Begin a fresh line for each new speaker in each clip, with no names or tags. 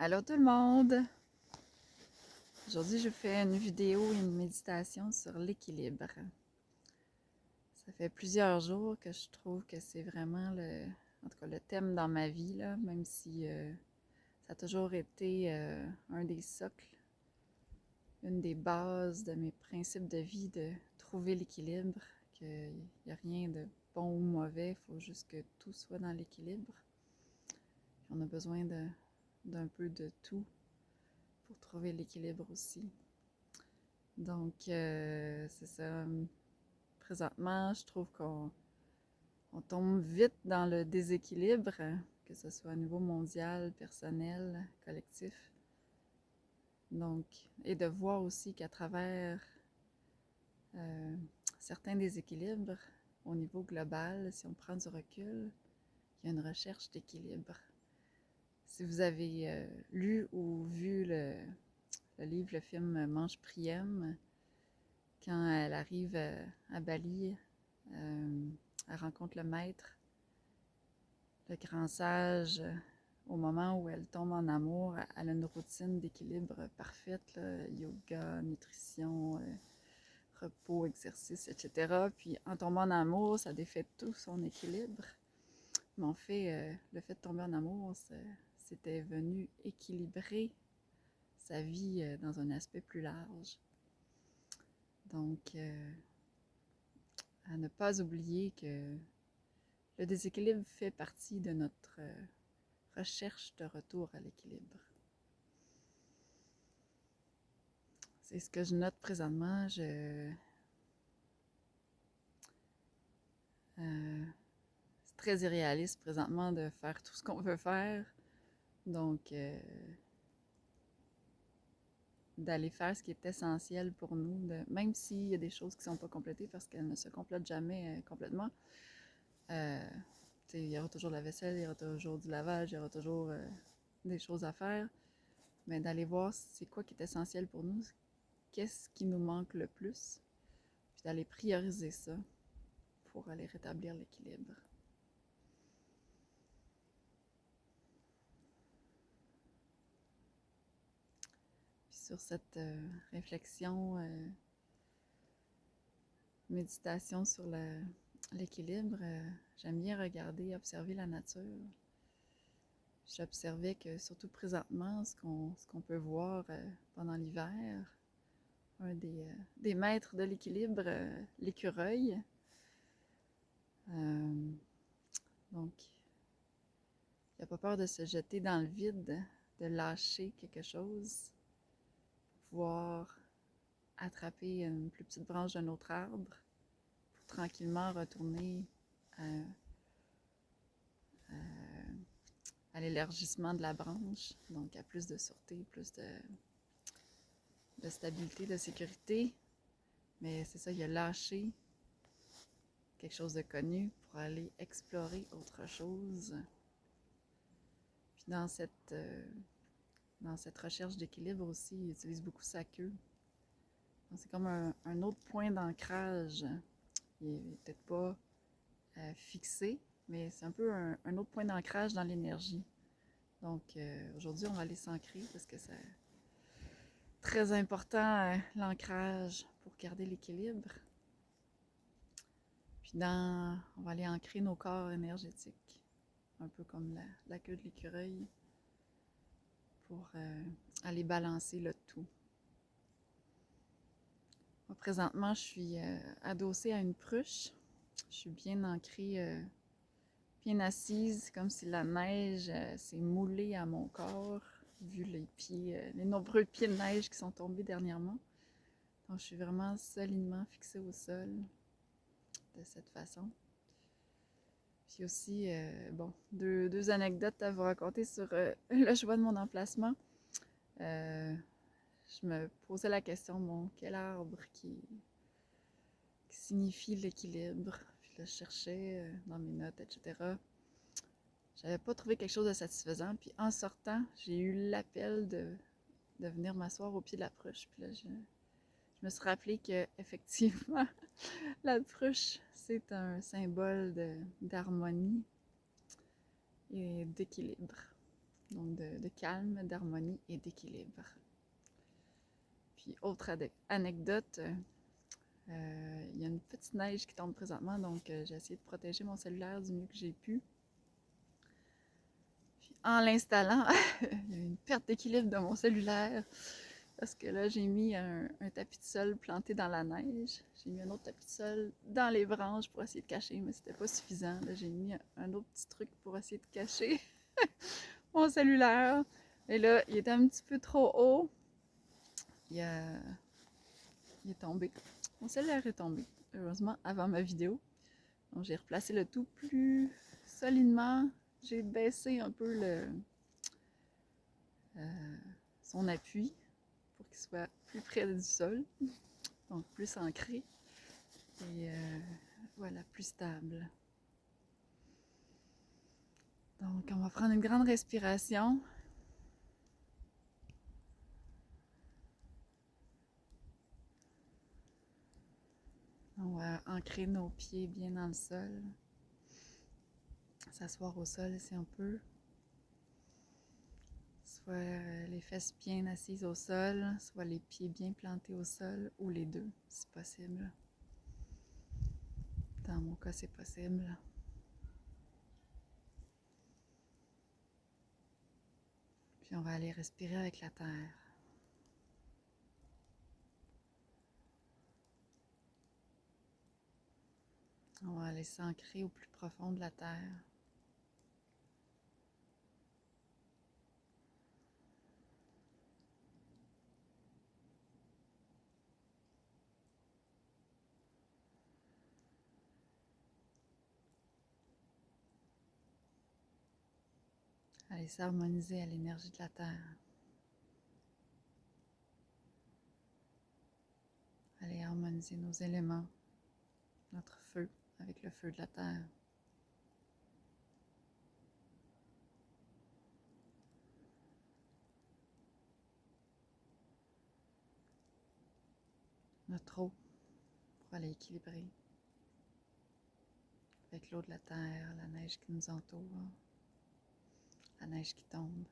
Allô tout le monde! Aujourd'hui, je fais une vidéo et une méditation sur l'équilibre. Ça fait plusieurs jours que je trouve que c'est vraiment en tout cas, le thème dans ma vie, là, même si ça a toujours été un des socles, une des bases de mes principes de vie, de trouver l'équilibre, qu'il n'y a rien de bon ou mauvais, il faut juste que tout soit dans l'équilibre. On a besoin d'un peu de tout pour trouver l'équilibre aussi. Donc, c'est ça. Présentement, je trouve qu'on tombe vite dans le déséquilibre, que ce soit au niveau mondial, personnel, collectif. Donc, et de voir aussi qu'à travers euh, certains déséquilibres, au niveau global, si on prend du recul, il y a une recherche d'équilibre. Si vous avez lu ou vu le livre, le film Mange Priem, quand elle arrive à Bali, elle rencontre le maître, le grand sage, au moment où elle tombe en amour, elle a une routine d'équilibre parfaite, là, yoga, nutrition, repos, exercice, etc. Puis en tombant en amour, ça défait tout son équilibre. Mais en fait, le fait de tomber en amour, c'était venu équilibrer sa vie dans un aspect plus large. Donc, à ne pas oublier que le déséquilibre fait partie de notre recherche de retour à l'équilibre. C'est ce que je note présentement. C'est très irréaliste présentement de faire tout ce qu'on veut faire. Donc, d'aller faire ce qui est essentiel pour nous, même s'il y a des choses qui ne sont pas complétées parce qu'elles ne se complètent jamais complètement. Il y aura toujours la vaisselle, il y aura toujours du lavage, il y aura toujours des choses à faire. Mais d'aller voir c'est quoi qui est essentiel pour nous, qu'est-ce qui nous manque le plus, puis d'aller prioriser ça pour aller rétablir l'équilibre. Puis sur cette réflexion, méditation sur l'équilibre, j'aime bien regarder, observer la nature. J'observais que surtout présentement, ce qu'on peut voir pendant l'hiver, un des maîtres de l'équilibre, l'écureuil. Donc, il n'a pas peur de se jeter dans le vide, de lâcher quelque chose, pour pouvoir attraper une plus petite branche d'un autre arbre, pour tranquillement retourner à l'élargissement de la branche, donc à plus de sûreté, plus de stabilité, de sécurité. Mais c'est ça, il a lâché quelque chose de connu pour aller explorer autre chose. Puis dans cette recherche d'équilibre aussi, il utilise beaucoup sa queue. Donc c'est comme un autre point d'ancrage. Il n'est peut-être pas fixé, mais c'est un peu un autre point d'ancrage dans l'énergie. Donc aujourd'hui, on va aller s'ancrer parce que c'est très important, l'ancrage pour garder l'équilibre. Puis on va aller ancrer nos corps énergétiques, un peu comme la queue de l'écureuil, pour aller balancer le tout. Moi, présentement, je suis adossée à une pruche. Je suis bien ancrée, bien assise, comme si la neige s'est moulée à mon corps, vu les nombreux pieds de neige qui sont tombés dernièrement. Donc, je suis vraiment solidement fixée au sol, de cette façon. Puis aussi, deux anecdotes à vous raconter sur le choix de mon emplacement. Je me posais la question, quel arbre qui signifie l'équilibre? Puis là, je cherchais dans mes notes, etc. J'avais pas trouvé quelque chose de satisfaisant. Puis en sortant, j'ai eu l'appel de venir m'asseoir au pied de la pruche. Puis là, je me suis rappelé que effectivement, la pruche, c'est un symbole d'harmonie et d'équilibre. donc de calme, d'harmonie et d'équilibre. Puis autre anecdote, il y a une petite neige qui tombe présentement, donc j'ai essayé de protéger mon cellulaire du mieux que j'ai pu. Puis en l'installant, il y a eu une perte d'équilibre de mon cellulaire. Parce que là, j'ai mis un tapis de sol planté dans la neige. J'ai mis un autre tapis de sol dans les branches pour essayer de cacher, mais c'était pas suffisant. Là, j'ai mis un autre petit truc pour essayer de cacher mon cellulaire. Et là, il était un petit peu trop haut. Il est tombé. Mon cellulaire est tombé, heureusement, avant ma vidéo. Donc, j'ai replacé le tout plus solidement. J'ai baissé un peu son appui pour qu'il soit plus près du sol, donc plus ancré et voilà, plus stable. Donc, on va prendre une grande respiration. On va ancrer nos pieds bien dans le sol. S'asseoir au sol si on peut. Soit les fesses bien assises au sol, soit les pieds bien plantés au sol, ou les deux, si possible. Dans mon cas, c'est possible. Puis on va aller respirer avec la terre. On va aller s'ancrer au plus profond de la terre. Aller s'harmoniser à l'énergie de la terre. Aller harmoniser nos éléments, notre feu avec le feu de la terre. Notre eau pour aller équilibrer avec l'eau de la terre, la neige qui nous entoure, la neige qui tombe.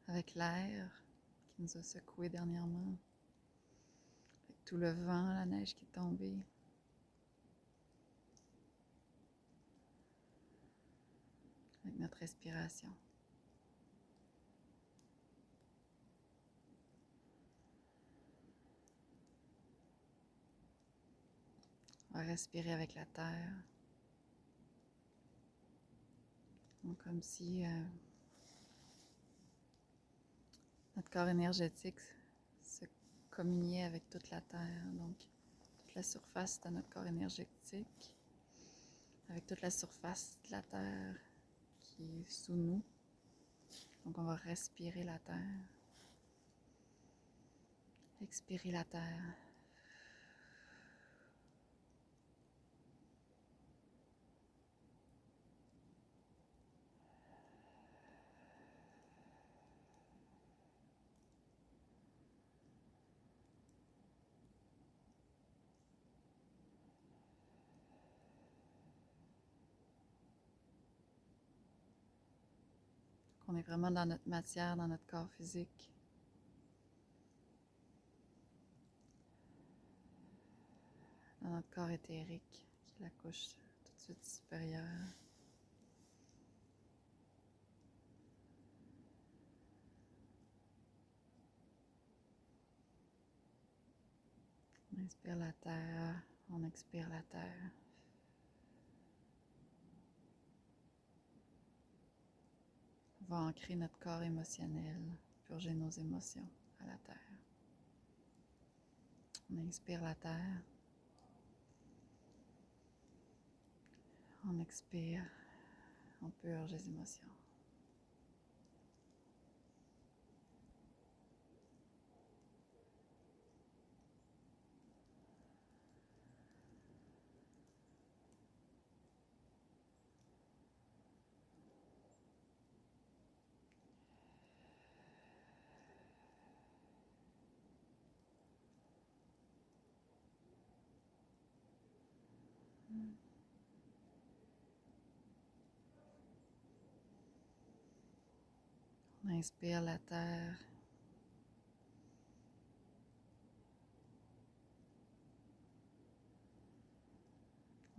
Avec l'air qui nous a secoués dernièrement, avec tout le vent, la neige qui est tombée. Avec notre respiration. On va respirer avec la terre. Donc, comme si notre corps énergétique se communiait avec toute la terre. Donc, toute la surface de notre corps énergétique, avec toute la surface de la terre qui est sous nous. Donc, on va respirer la terre. Expirer la terre. On est vraiment dans notre matière, dans notre corps physique. Dans notre corps éthérique, qui est la couche tout de suite supérieure. On inspire la terre, on expire la terre. On va ancrer notre corps émotionnel, purger nos émotions à la terre. On inspire la terre. On expire, on purge les émotions. inspire la terre.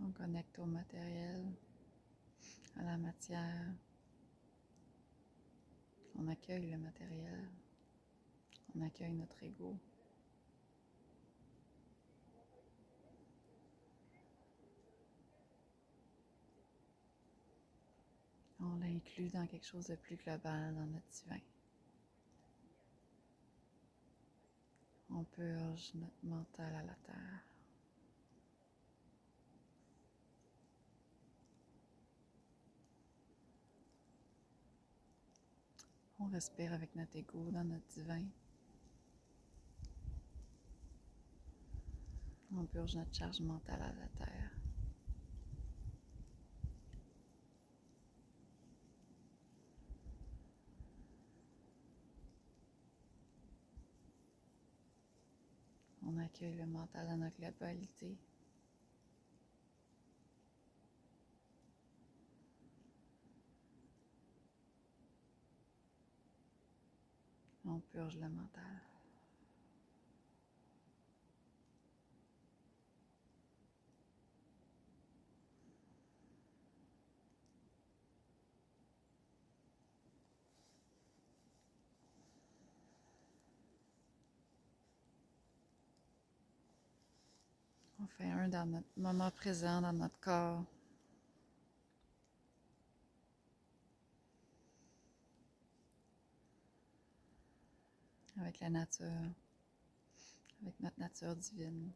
On connecte au matériel, à la matière. On accueille le matériel. On accueille notre ego. On l'inclut dans quelque chose de plus global, dans notre divin. On purge notre mental à la terre. On respire avec notre ego dans notre divin. On purge notre charge mentale à la terre. On accueille le mental dans notre globalité. On purge le mental. On fait un dans notre moment présent, dans notre corps. Avec la nature, avec notre nature divine.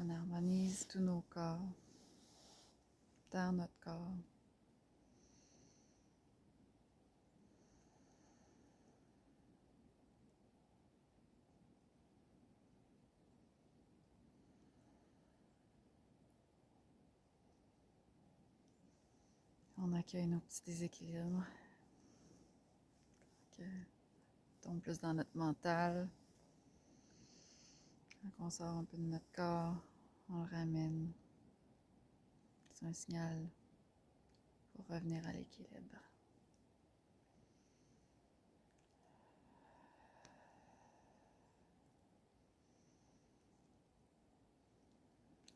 On harmonise tous nos corps dans notre corps. On accueille nos petits déséquilibres. On tombe plus dans notre mental. Quand on sort un peu de notre corps, on le ramène. C'est un signal pour revenir à l'équilibre.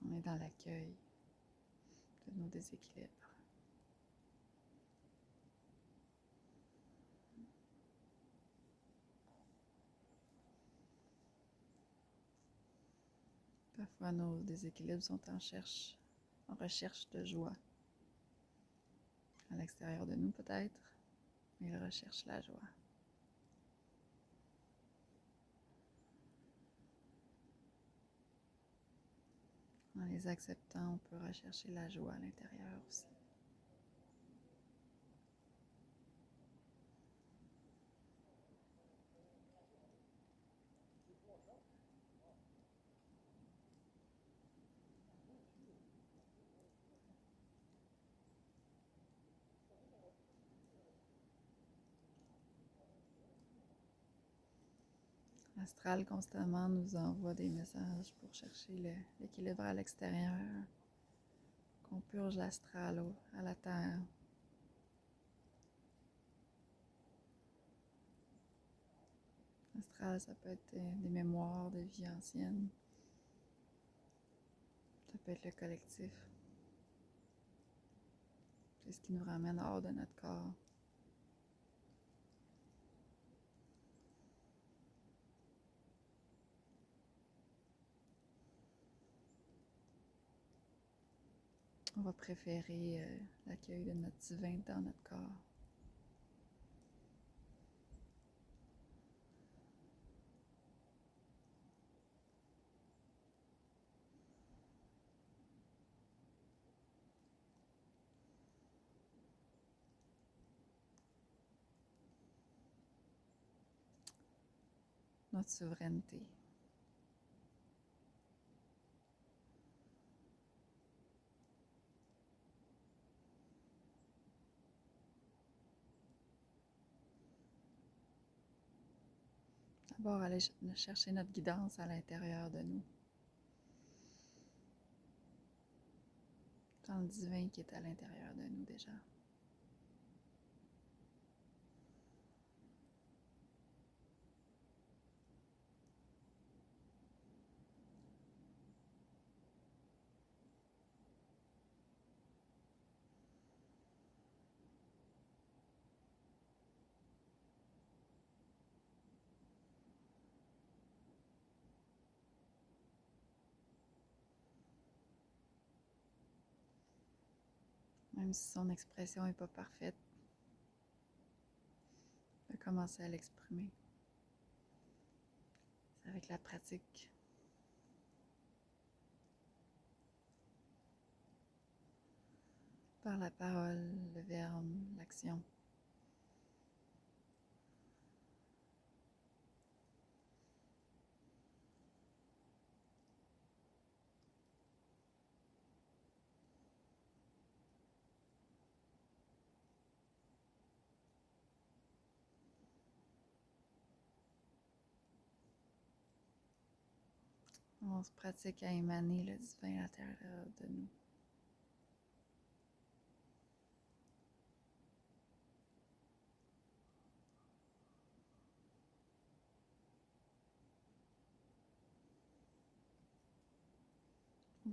On est dans l'accueil de nos déséquilibres. Parfois, nos déséquilibres sont en recherche de joie. À l'extérieur de nous, peut-être, mais ils recherchent la joie. En les acceptant, on peut rechercher la joie à l'intérieur aussi. L'astral constamment nous envoie des messages pour chercher l'équilibre à l'extérieur, qu'on purge l'astral à la terre. L'astral, ça peut être des mémoires de vie anciennes. Ça peut être le collectif. C'est ce qui nous ramène hors de notre corps. On va préférer l'accueil de notre divin dans notre corps. notre souveraineté. D'abord, aller chercher notre guidance à l'intérieur de nous, dans le divin qui est à l'intérieur de nous déjà. Même si son expression n'est pas parfaite, de commencer à l'exprimer. C'est avec la pratique. Par la parole, le verbe, l'action. On se pratique à émaner le divin à l'intérieur de nous.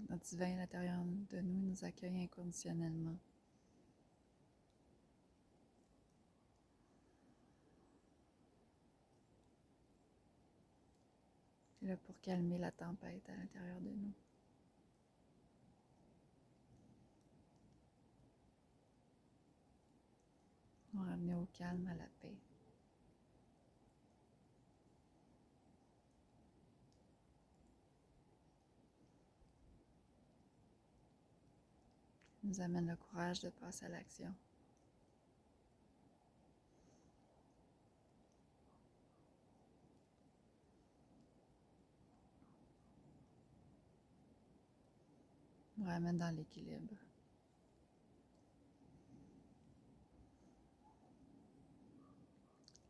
Notre divin à l'intérieur de nous accueille inconditionnellement. Il est là pour calmer la tempête à l'intérieur de nous. Nous ramener au calme, à la paix. Il nous amène le courage de passer à l'action. Nous ramène dans l'équilibre.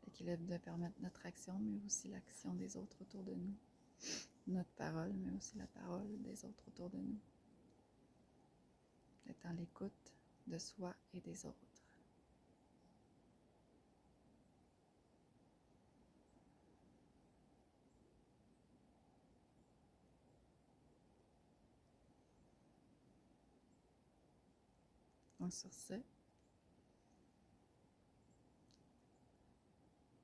L'équilibre de permettre notre action, mais aussi l'action des autres autour de nous. Notre parole, mais aussi la parole des autres autour de nous. D'être dans l'écoute de soi et des autres. Donc sur ce,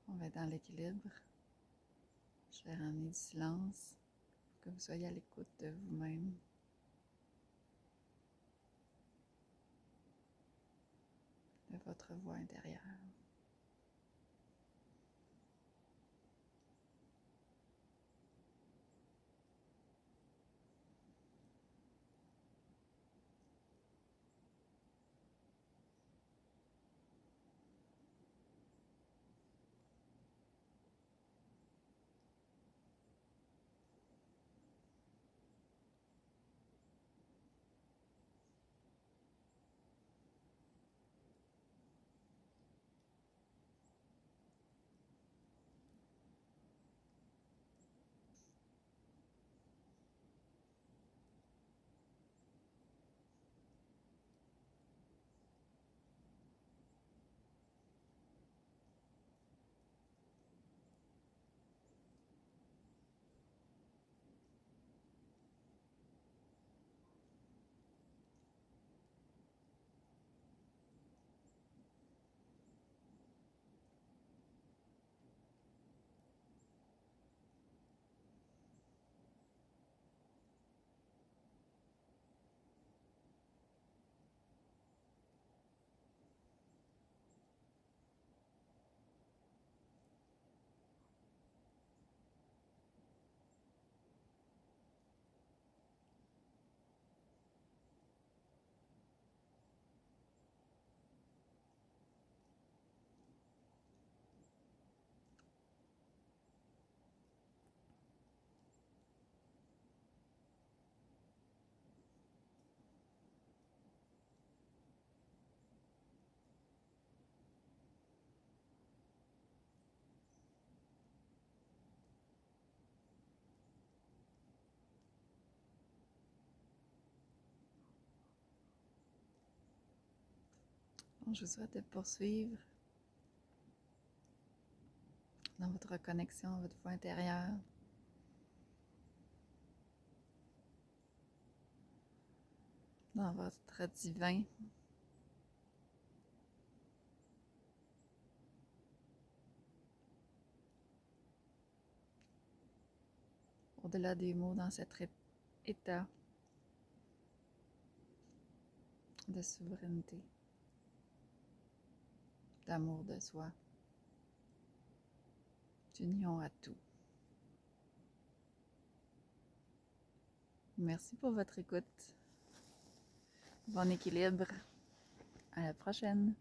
on va être dans l'équilibre. Je vais ramener du silence pour que vous soyez à l'écoute de vous-même. De votre voix intérieure. Je vous souhaite de poursuivre dans votre connexion à votre voix intérieure. Dans votre divin. Au-delà des mots, dans cet état de souveraineté, d'amour de soi, d'union à tout. Merci pour votre écoute. Bon équilibre. À la prochaine.